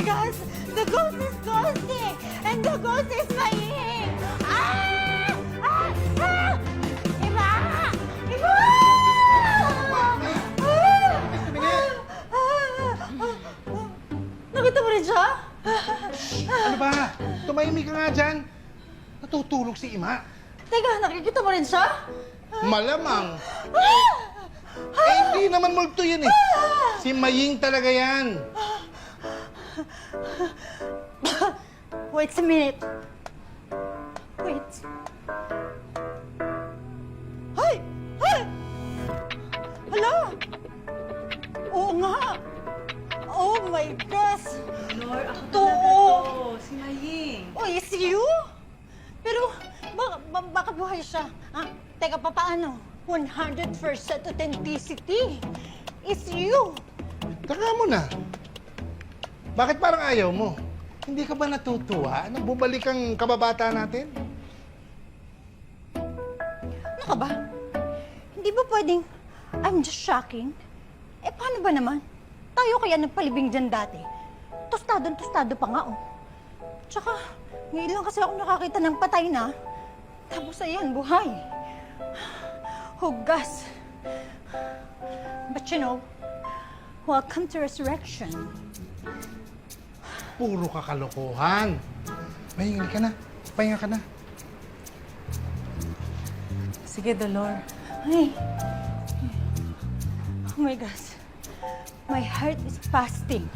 gosh! The ghost is ghosting! And the ghost is Maying! Ah! Ah! Ah! Iba! Iba! Nakita mo rin siya? Ano ba? Tumahimik ka nga dyan. Natutulog si Ima. Teka, nakikita mo rin siya? Malamang. Hindi naman multo yan eh. Si Maying talaga yan. Wait a minute. Wait. Ay! Ay! Hala! Oo nga! Oh my gosh! Lord, ako To! talaga to. Si Maying. Oh, is you? Pero, bakit buhay siya? Ah, teka, paano? 100% authenticity. It's you. Taka mo na. Bakit parang ayaw mo? Hindi ka ba natutuwa na bumalik ang kababata natin? Ano ka ba? Hindi ba pwedeng I'm just shocking? Eh, paano ba naman? Tayo kaya nagpalibing dyan dati. Tostado pa nga, oh. Tsaka, ngayon lang kasi ako nakakita ng patay na. Tapos ayan, buhay. Hugas. But you know, welcome to resurrection. Puro kakalokohan. Maying ka na. Pahinga ka na. Sige, Dolor. Ay. Oh my gosh. My heart is fasting.